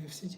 FCT.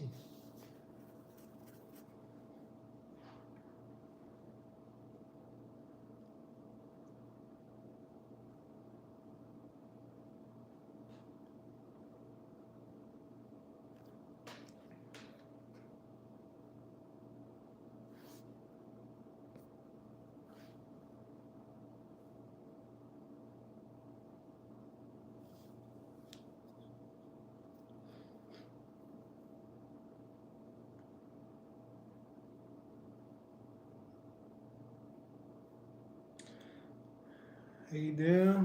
Hey there,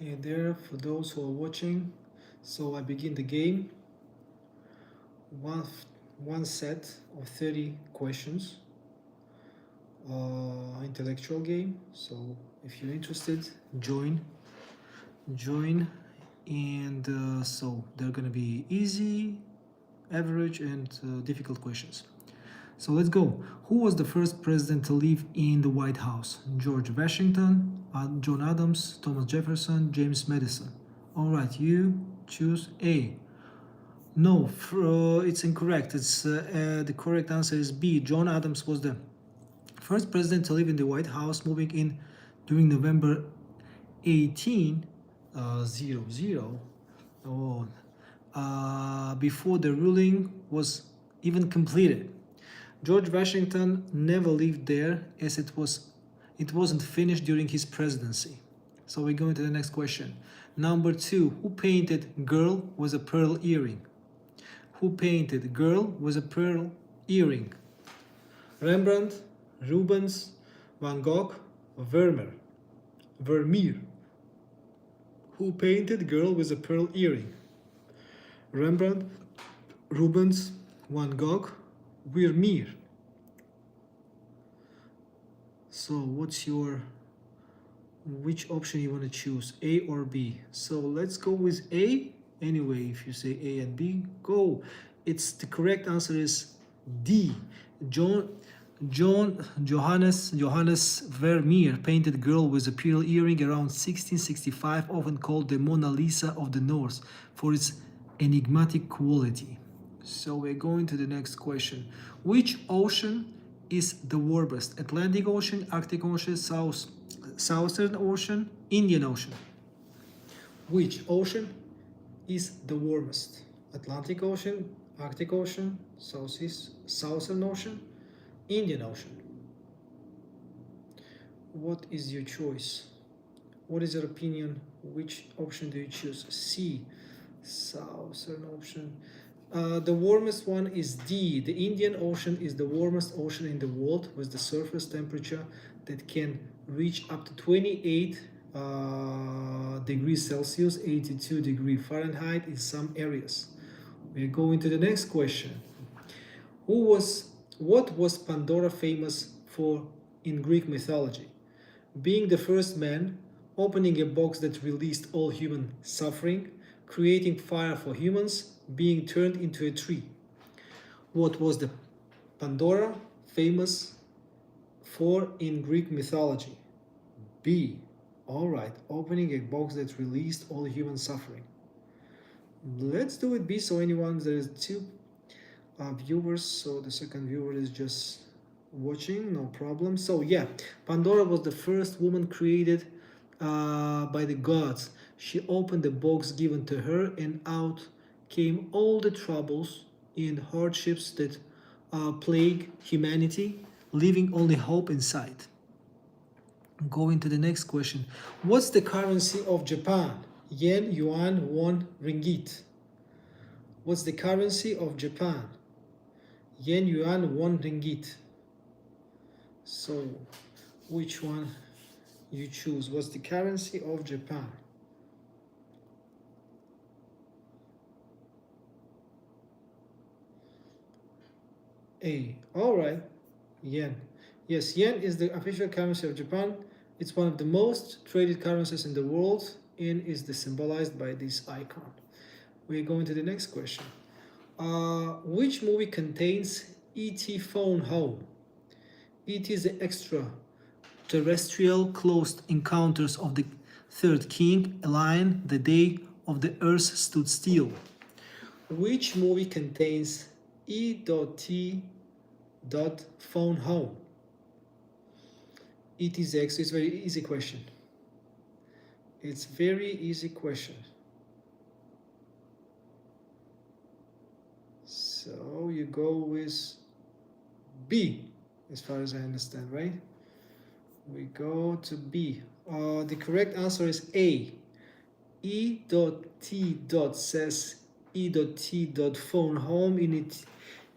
hey there, for those who are watching. So I begin the game. One set of 30 questions. Intellectual game. So if you're interested, join. And so they're gonna be easy, average, and difficult questions. So let's go. Who was the first president to live in the White House? George Washington, John Adams, Thomas Jefferson, James Madison. All right, you choose A. No, it's incorrect. The correct answer is B. John Adams was the first president to live in the White House, moving in during November 1800. Before the ruling was even completed. George Washington never lived there as it wasn't finished during his presidency. So we go into the next question. Number 2. Who painted Girl with a Pearl Earring? Who painted Girl with a Pearl Earring? Rembrandt, Rubens, Van Gogh, Vermeer. Who painted Girl with a Pearl Earring? Rembrandt, Rubens, Van Gogh, Vermeer. So which option you want to choose, A or B? So let's go with A. Anyway, if you say A and B, go. The correct answer is D. Johannes Vermeer painted Girl with a Pearl Earring around 1665, often called the Mona Lisa of the North for its enigmatic quality. So we're going to the next question. Which ocean is the warmest? Atlantic Ocean, Arctic Ocean, Southern Ocean, Indian Ocean. Which ocean is the warmest? Atlantic Ocean, Arctic Ocean, Southern Ocean, Indian Ocean. What is your choice? What is your opinion? Which option do you choose? C, Southern Ocean. The warmest one is D. The Indian Ocean is the warmest ocean in the world, with the surface temperature that can reach up to 28 degrees Celsius, 82 degrees Fahrenheit in some areas. We're going to the next question. What was Pandora famous for in Greek mythology? Being the first man, opening a box that released all human suffering, creating fire for humans, being turned into a tree. What was the Pandora famous for in Greek mythology? B. All right, opening a box that released all human suffering. Let's do it B. So there's 2 viewers, so the second viewer is just watching, no problem. So yeah, Pandora was the first woman created by the gods. She opened the box given to her, and out came all the troubles and hardships that plague humanity, leaving only hope inside. Going to the next question. What's the currency of Japan? Yen, yuan, won, ringgit. What's the currency of Japan? Yen, yuan, won, ringgit. So which one you choose? What's the currency of Japan? A. All right, yen. Yes, yen is the official currency of Japan. It's one of the most traded currencies in the world and is symbolized by this icon. We're going to the next question. Which movie contains E.T. Phone Home? E.T. is the extraterrestrial close encounters of the Third King, Alien, The Day of the Earth Stood Still. Which movie contains E.T. phone home? It is X. It's a very easy question. It's very easy question. So you go with B, as far as I understand, right? We go to B. The correct answer is A. E.T. says E.T. phone home in it.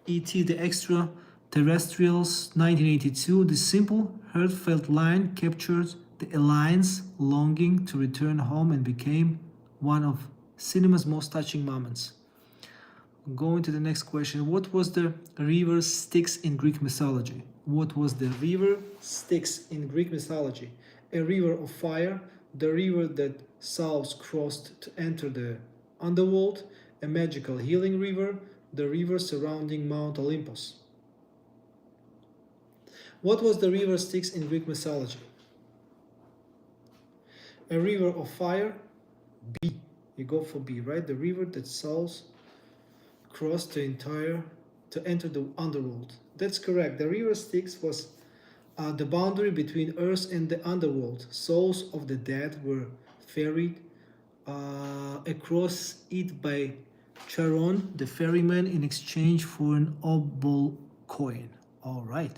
E.T. the Extraterrestrials, 1982. The simple, heartfelt line captured the aliens' longing to return home and became one of cinema's most touching moments. Going to the next question. What was the river Styx in Greek mythology? What was the river Styx in Greek mythology? A river of fire, the river that Zeus crossed to enter the underworld, a magical healing river, the river surrounding Mount Olympus. What was the river Styx in Greek mythology? A river of fire, B. You go for B, right? The river that Zeus crossed to enter the underworld. That's correct. The river Styx was the boundary between Earth and the underworld. Souls of the dead were ferried across it by Charon, the ferryman, in exchange for an obol coin. All right.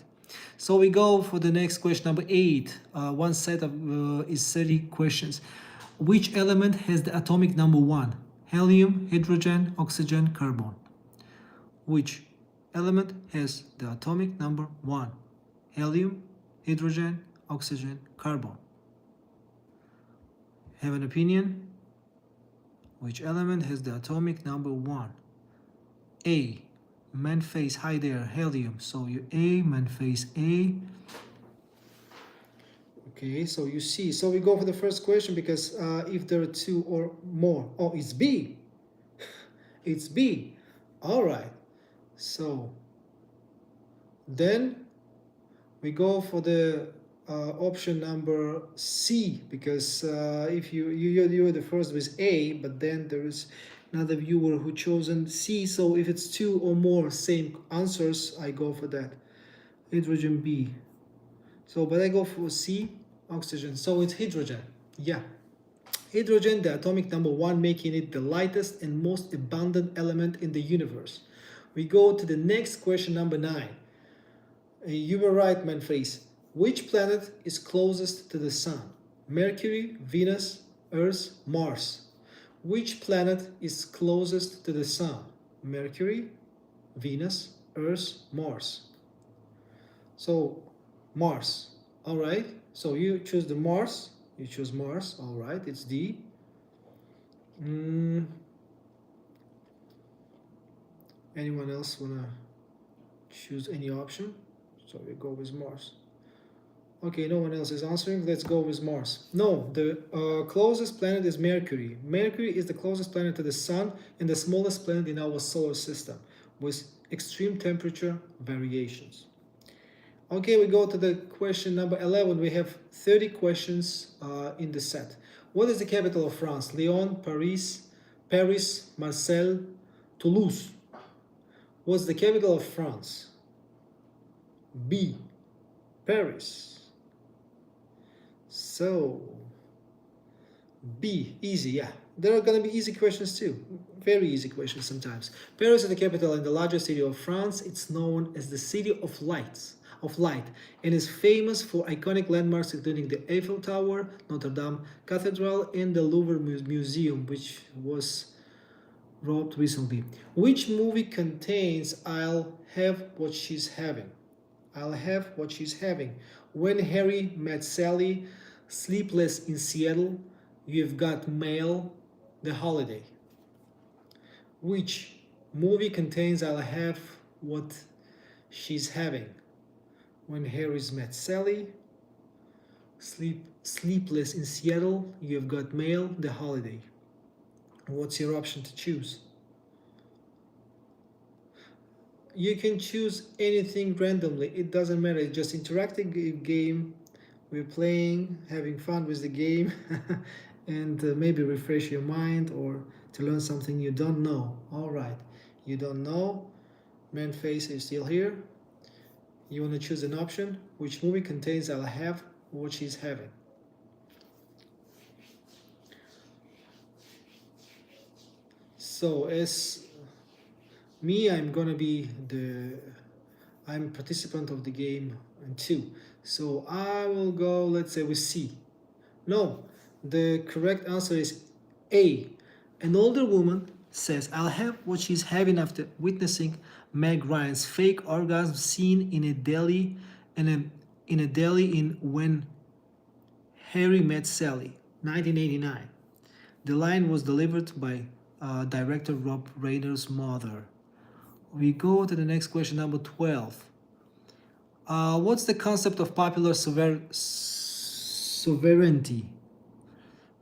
So we go for the next question, number 8. One set of is 30 questions. Which element has the atomic number 1? Helium, hydrogen, oxygen, carbon. Which element has the atomic number 1? Helium, hydrogen, oxygen, carbon. Have an opinion? Which element has the atomic number 1? A. Man face, hi there, helium. So you A, man face A. Okay, so you see. So we go for the first question because if there are 2 or more. Oh, it's B. It's B. All right. So then we go for the option number C, because if you're the first with A, but then there is another viewer who chosen C. So if it's 2 or more same answers, I go for that. Hydrogen B. So but I go for C, oxygen. So it's hydrogen. Yeah. Hydrogen, the atomic number 1, making it the lightest and most abundant element in the universe. We go to the next question, number 9. You were right, Manfrees. Which planet is closest to the Sun? Mercury, Venus, Earth, Mars. Which planet is closest to the Sun? Mercury, Venus, Earth, Mars. So, Mars. All right. So you choose the Mars. You choose Mars. All right. It's D. Anyone else wanna choose any option? So we go with Mars. Okay, no one else is answering. Let's go with Mars. No, the closest planet is Mercury. Mercury is the closest planet to the Sun and the smallest planet in our solar system, with extreme temperature variations. Okay, we go to the question number 11. We have 30 questions in the set. What is the capital of France? Lyon, Paris, Marseille, Toulouse. What's the capital of France? B. Paris. So, B. Easy, yeah. There are going to be easy questions too. Very easy questions sometimes. Paris is the capital and the largest city of France. It's known as the City of Light, and is famous for iconic landmarks including the Eiffel Tower, Notre Dame Cathedral, and the Louvre Museum, which was robbed recently. Which movie contains I'll Have What She's Having? I'll Have What She's Having. When Harry Met Sally, Sleepless in Seattle, You've Got Mail, The Holiday. Which movie contains I'll Have What She's Having? When Harry's Met Sally, Sleepless in Seattle, You've Got Mail, The Holiday. What's your option to choose? You can choose anything randomly. It doesn't matter. It's just interactive game. We're playing, having fun with the game, and maybe refresh your mind or to learn something you don't know. All right, you don't know. Man face is still here. You want to choose an option. Which movie contains I'll have what she's having? So as me, I'm participant of the game too. So I will go, let's say, with C. No, the correct answer is A. An older woman says, I'll have what she's having after witnessing Meg Ryan's fake orgasm scene in a deli in When Harry Met Sally, 1989. The line was delivered by director Rob Reiner's mother. We go to the next question, number 12. What's the concept of popular sovereignty?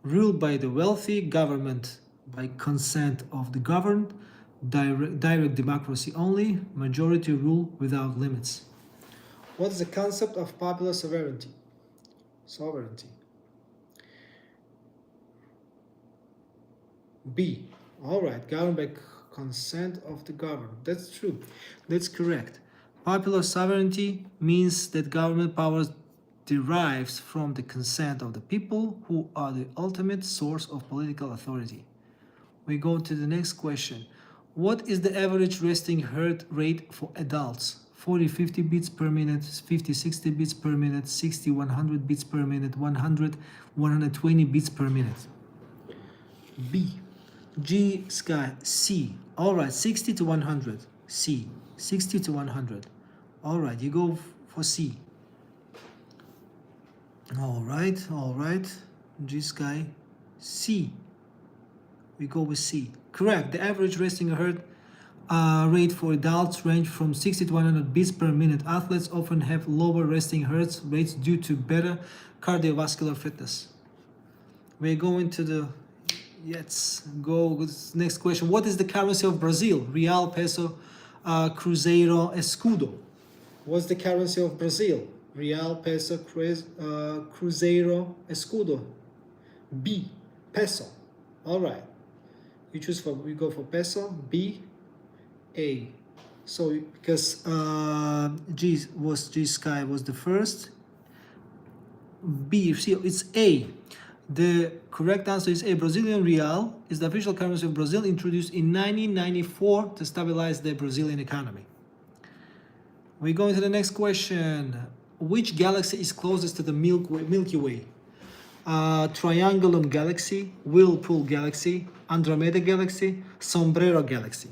Ruled by the wealthy, government by consent of the governed, direct democracy only, majority rule without limits. What's the concept of popular sovereignty? B. All right, governed by consent of the governed. That's true. That's correct. Popular sovereignty means that government powers derives from the consent of the people, who are the ultimate source of political authority. We go to the next question. What is the average resting heart rate for adults? 40-50 beats per minute, 50-60 beats per minute, 60-100 beats per minute, 100-120 beats per minute. B. G. Sky. C. All right, 60 to 100. C. 60 to 100. All right, you go for C. All right. G. Sky. C. We go with C. Correct. The average resting heart rate for adults range from 60 to 100 beats per minute. Athletes often have lower resting heart rates due to better cardiovascular fitness. We're going to the... Let's go with the next question. What is the currency of Brazil? Real, peso, cruzeiro, escudo. What's the currency of Brazil? Real, peso, cruzeiro, escudo. B. Peso. All right. We go for peso. B. A. So because G Sky was the first. B. See, it's A. The correct answer is A. Brazilian real is the official currency of Brazil, introduced in 1994 to stabilize the Brazilian economy. We go into the next question. Which galaxy is closest to the Milky Way? Triangulum Galaxy, Whirlpool Galaxy, Andromeda Galaxy, Sombrero Galaxy.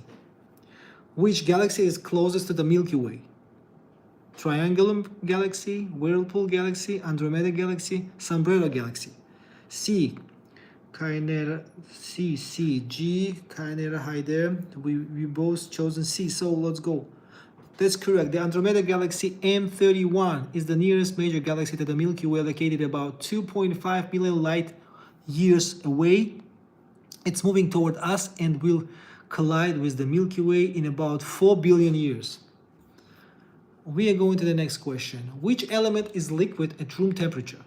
Which galaxy is closest to the Milky Way? Triangulum Galaxy, Whirlpool Galaxy, Andromeda Galaxy, Sombrero Galaxy. C. Chimera, G. Chimera high there. We both chosen C, so let's go. That's correct. The Andromeda Galaxy M31 is the nearest major galaxy to the Milky Way, located about 2.5 million light years away. It's moving toward us and will collide with the Milky Way in about 4 billion years. We are going to the next question. Which element is liquid at room temperature?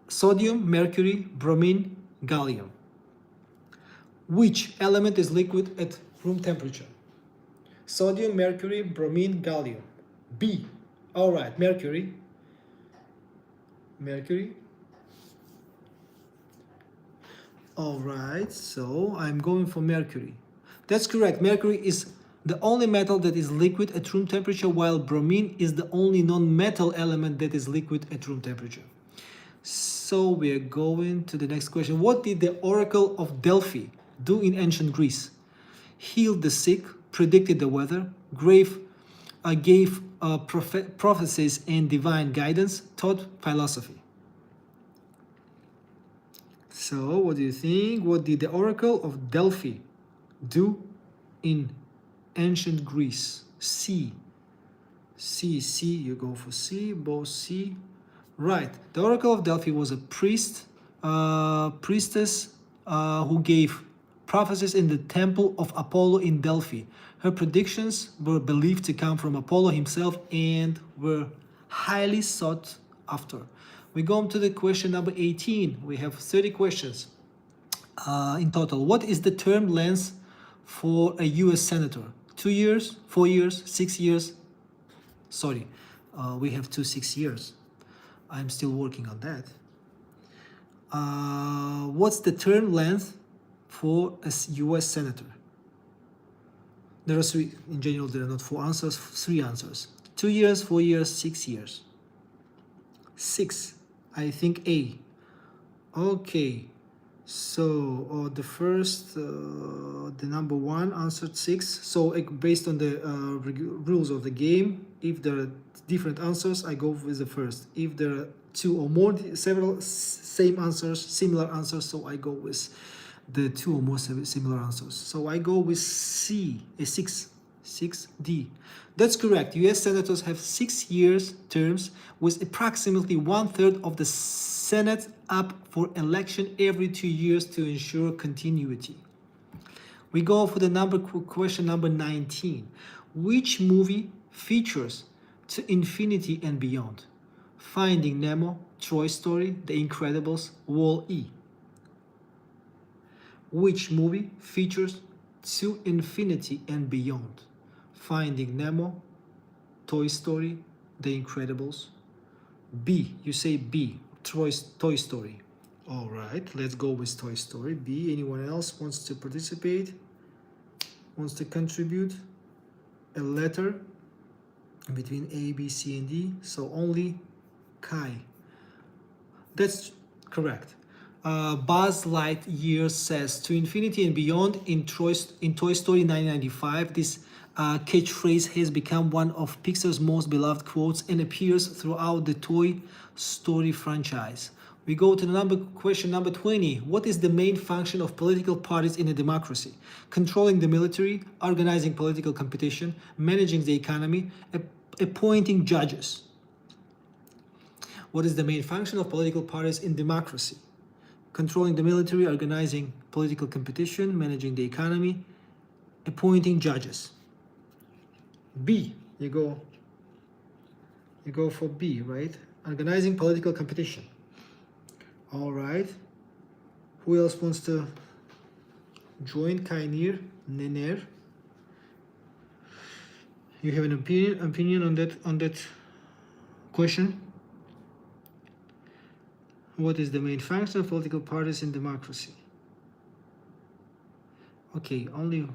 Sodium, mercury, bromine, gallium. Which element is liquid at room temperature? Sodium, mercury, bromine, gallium. B. All right, mercury. All right, so I'm going for mercury. That's correct. Mercury is the only metal that is liquid at room temperature, while bromine is the only non-metal element that is liquid at room temperature. So we're going to the next question. What did the Oracle of Delphi do in ancient Greece? Healed the sick, predicted the weather, gave prophecies and divine guidance, taught philosophy. So what do you think? What did the Oracle of Delphi do in ancient Greece? C. You go for C, both C. Right. The Oracle of Delphi was a priestess who gave prophecies in the temple of Apollo in Delphi. Her predictions were believed to come from Apollo himself and were highly sought after. We go on to the question number 18. We have 30 questions. in total. What is the term length for a US senator? 2 years, 4 years, 6 years? Sorry, we have 6 years. I'm still working on that. What's the term length for a US senator? There are 3, in general there are not 4 answers, 3 answers. 2 years, 4 years, 6 years. 6, I think A. Okay, so the first, the number 1 answered 6. So based on the rules of the game, if there are different answers, I go with the first. If there are 2 or more, several same answers, similar answers, so I go with the 2 or more similar answers. So I go with C, a 6, 6D. That's correct. US senators have 6 years terms with approximately 1/3 of the Senate up for election every 2 years to ensure continuity. We go for the question number 19. Which movie features To Infinity and Beyond? Finding Nemo, Toy Story, The Incredibles, Wall-E. Which movie features To Infinity and Beyond? Finding Nemo, Toy Story, The Incredibles. B, you say B, Toy Story. All right, let's go with Toy Story. B, anyone else wants to participate? Wants to contribute? A letter between A, B, C, and D. So only Kai. That's correct. Buzz Lightyear says To Infinity and Beyond in Toy Story 1995. This catchphrase has become one of Pixar's most beloved quotes and appears throughout the Toy Story franchise. We go to the question number 20. What is the main function of political parties in a democracy? Controlling the military, organizing political competition, managing the economy, appointing judges. What is the main function of political parties in democracy? Controlling the military, organizing political competition, managing the economy, appointing judges. B, you go for B, right? Organizing political competition. All right. Who else wants to join? Kainir, Nener. You have an opinion on that question? What is the main function of political parties in democracy? Okay, only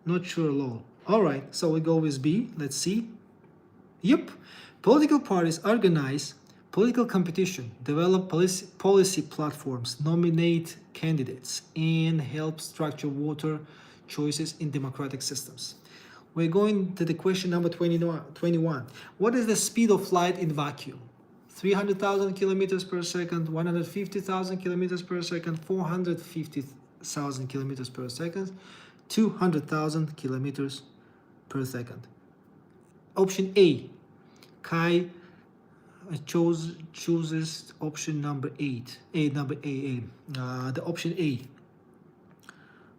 not sure at all. All right, so we go with B. Let's see. Yep. Political parties organize political competition, develop policy platforms, nominate candidates, and help structure voter choices in democratic systems. We're going to the question number 21. What is the speed of light in vacuum? 300,000 kilometers per second, 150,000 kilometers per second, 450,000 kilometers per second, 200,000 kilometers per second. Option A. Kai chooses option number 8. The option A.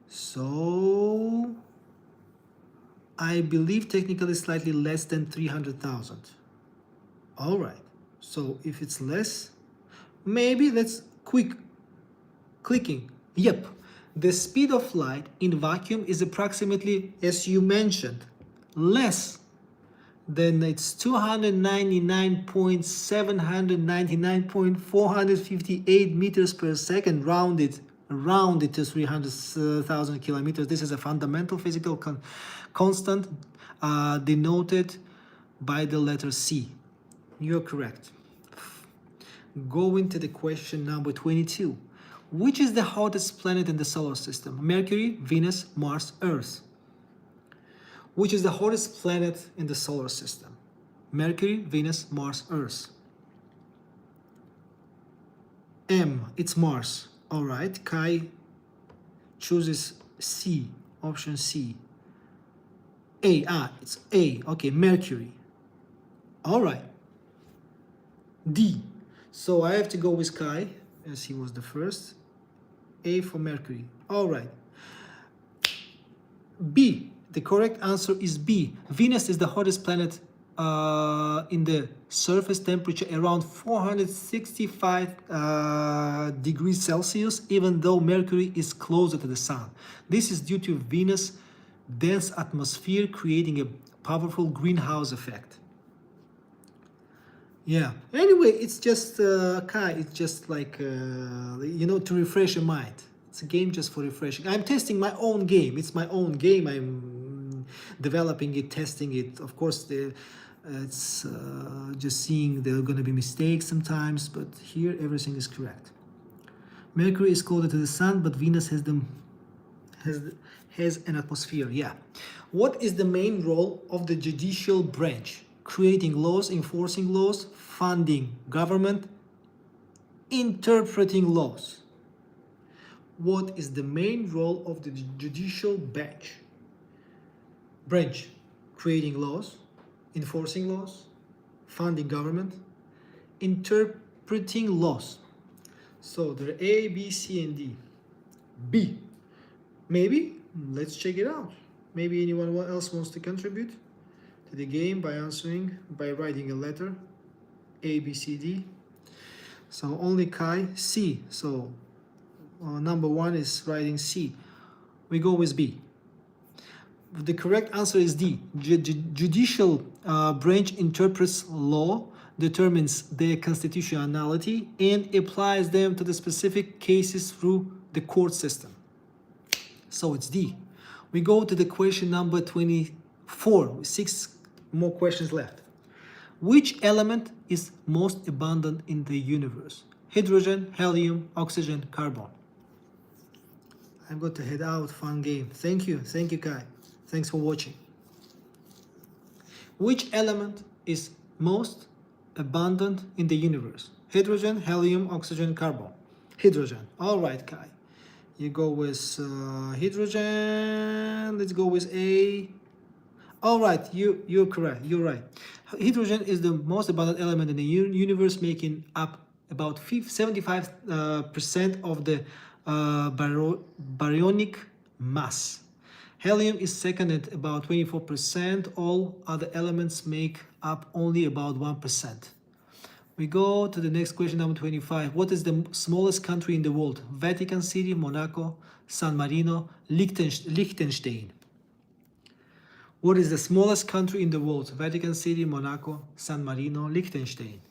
So I believe technically slightly less than 300,000. All right. So if it's less, maybe let's clicking. Yep. The speed of light in vacuum is approximately, as you mentioned, less than it's 299.799.458 meters per second, rounded to 300,000 kilometers. This is a fundamental physical constant denoted by the letter C. You're correct. Going to the question number 22. Which is the hottest planet in the solar system? Mercury, Venus, Mars, Earth. Which is the hottest planet in the solar system? Mercury, Venus, Mars, Earth. M, it's Mars. All right, Kai chooses C, option C. A, it's A, okay, Mercury. All right. D, so I have to go with Kai, as he was the first. A for Mercury. All right. B, the correct answer is B. Venus is the hottest planet in the surface temperature around 465 degrees Celsius, even though Mercury is closer to the Sun. This is due to Venus' dense atmosphere creating a powerful greenhouse effect. Yeah. Anyway, it's just Kai. It's just like to refresh your mind. It's a game just for refreshing. I'm testing my own game. It's my own game. I'm developing it, testing it. Of course, it's just seeing there are going to be mistakes sometimes, but here everything is correct. Mercury is closer to the Sun, but Venus has an atmosphere. Yeah. What is the main role of the judicial branch? Creating laws, enforcing laws, funding government, interpreting laws. What is the main role of the judicial branch? Creating laws, enforcing laws, funding government, interpreting laws. So there are A, B, C, and D. B. Maybe. Let's check it out. Maybe anyone else wants to contribute to the game by writing a letter. A, B, C, D. So only Kai. C. So number one is writing C. We go with B. The correct answer is D. Judicial branch interprets law, determines their constitutionality, and applies them to the specific cases through the court system. So it's D. We go to the question number 24. 6 more questions left. Which element is most abundant in the universe? Hydrogen, helium, oxygen, carbon. I'm going to head out. Fun game. Thank you, Kai. Thanks for watching. Which element is most abundant in the universe? Hydrogen, helium, oxygen, carbon. Hydrogen. All right, Kai. You go with hydrogen. Let's go with A. All right, you're correct. You're right. Hydrogen is the most abundant element in the universe, making up about 75% of the baryonic mass. Helium is second at about 24%. All other elements make up only about 1%. We go to the next question, number 25. What is the smallest country in the world? Vatican City, Monaco, San Marino, Liechtenstein. What is the smallest country in the world? Vatican City, Monaco, San Marino, Liechtenstein.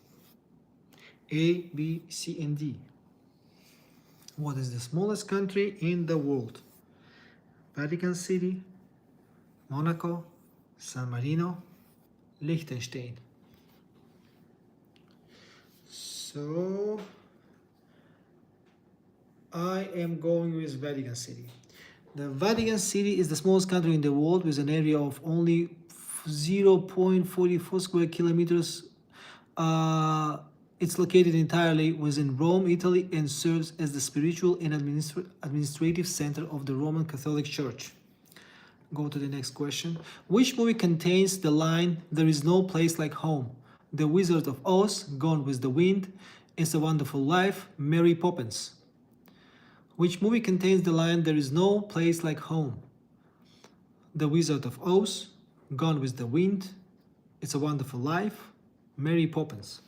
A, B, C, and D. What is the smallest country in the world? Vatican City, Monaco, San Marino, Liechtenstein. So I am going with Vatican City. The Vatican City is the smallest country in the world with an area of only 0.44 square kilometers. It's located entirely within Rome, Italy, and serves as the spiritual and administrative center of the Roman Catholic Church. Go to the next question. Which movie contains the line, "There is no place like home"? The Wizard of Oz, Gone with the Wind, It's a Wonderful Life, Mary Poppins. Which movie contains the line, "There is no place like home"? The Wizard of Oz, Gone with the Wind, It's a Wonderful Life, Mary Poppins.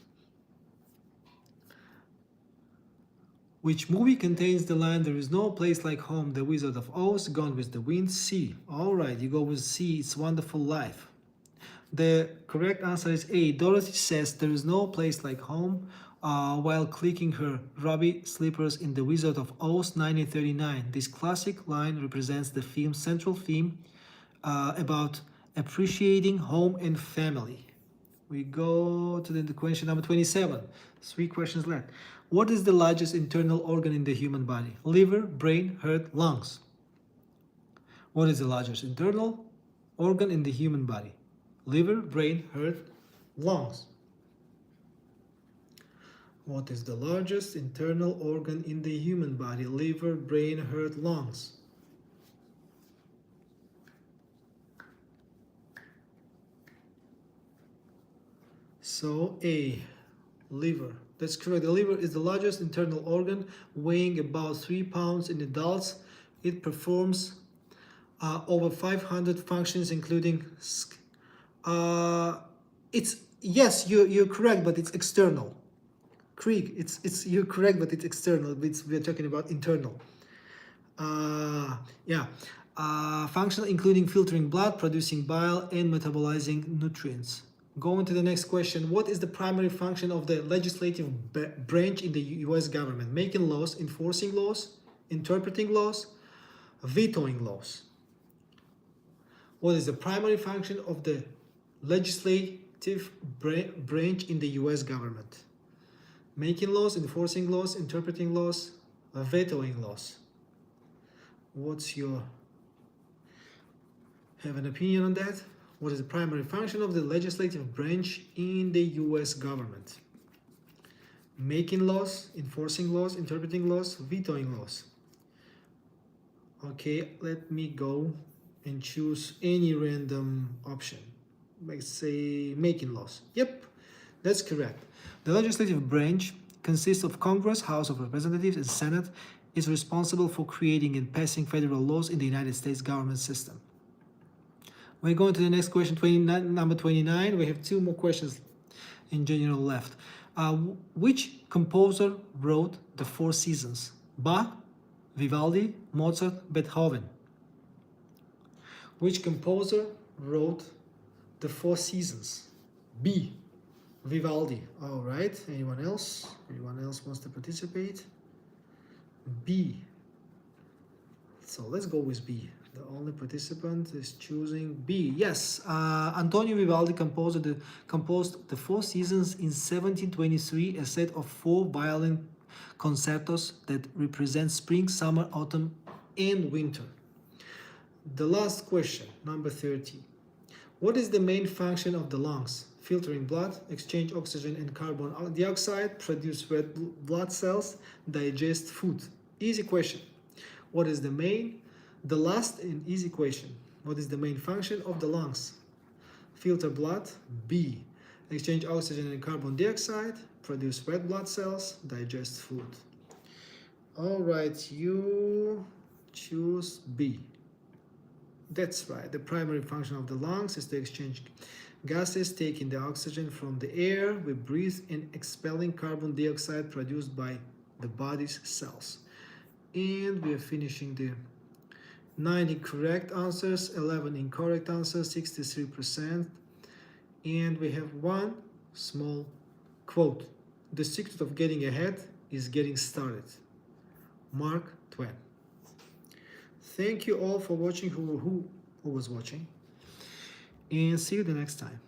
Which movie contains the line, "There is no place like home"? The Wizard of Oz, Gone with the Wind, C. Alright, you go with C, It's a Wonderful Life. The correct answer is A. Dorothy says there is no place like home while clicking her ruby slippers in The Wizard of Oz, 1939. This classic line represents the film's central theme about appreciating home and family. We go to the question number 27. 3 questions left. What is the largest internal organ in the human body? Liver, brain, heart, lungs. What is the largest internal organ in the human body? Liver, brain, heart, lungs. What is the largest internal organ in the human body? Liver, brain, heart, lungs. So A, liver. That's correct. The liver is the largest internal organ, weighing about 3 pounds in adults. It performs over 500 functions, including It's, yes, you're correct, but it's external. Krieg, it's you're correct, but it's external. We're talking about internal. Yeah. Functional, including filtering blood, producing bile, and metabolizing nutrients. Going to the next question. What is the primary function of the legislative branch in the US government? Making laws, enforcing laws, interpreting laws, vetoing laws. What is the primary function of the legislative branch in the US government? Making laws, enforcing laws, interpreting laws, vetoing laws. What's your, have an opinion on that? What is the primary function of the legislative branch in the US government? Making laws, enforcing laws, interpreting laws, vetoing laws. Okay, let me go and choose any random option. Let's say making laws. Yep, that's correct. The legislative branch consists of Congress, House of Representatives, and Senate. Is responsible for creating and passing federal laws in the United States government system. We're going to the next question, number 29. We have two more questions in general left. Which composer wrote the Four Seasons? Bach, Vivaldi, Mozart, Beethoven. Which composer wrote the Four Seasons? B, Vivaldi. All right. Anyone else? Anyone else wants to participate? B. So let's go with B. The only participant is choosing B. Yes, Antonio Vivaldi composed the Four Seasons in 1723, a set of 4 violin concertos that represent spring, summer, autumn, and winter. The last question, number 30. What is the main function of the lungs? Filtering blood, exchange oxygen and carbon dioxide, produce red blood cells, digest food. Easy question. What is the last and easy question. What is the main function of the lungs? Filter blood, B. Exchange oxygen and carbon dioxide, produce red blood cells, digest food. All right, you choose B. That's right. The primary function of the lungs is to exchange gases, taking the oxygen from the air we breathe and expelling carbon dioxide produced by the body's cells. And we are finishing the 90 correct answers, 11 incorrect answers, 63%. And we have one small quote. The secret of getting ahead is getting started. Mark Twain. Thank you all for watching, who was watching. And see you the next time.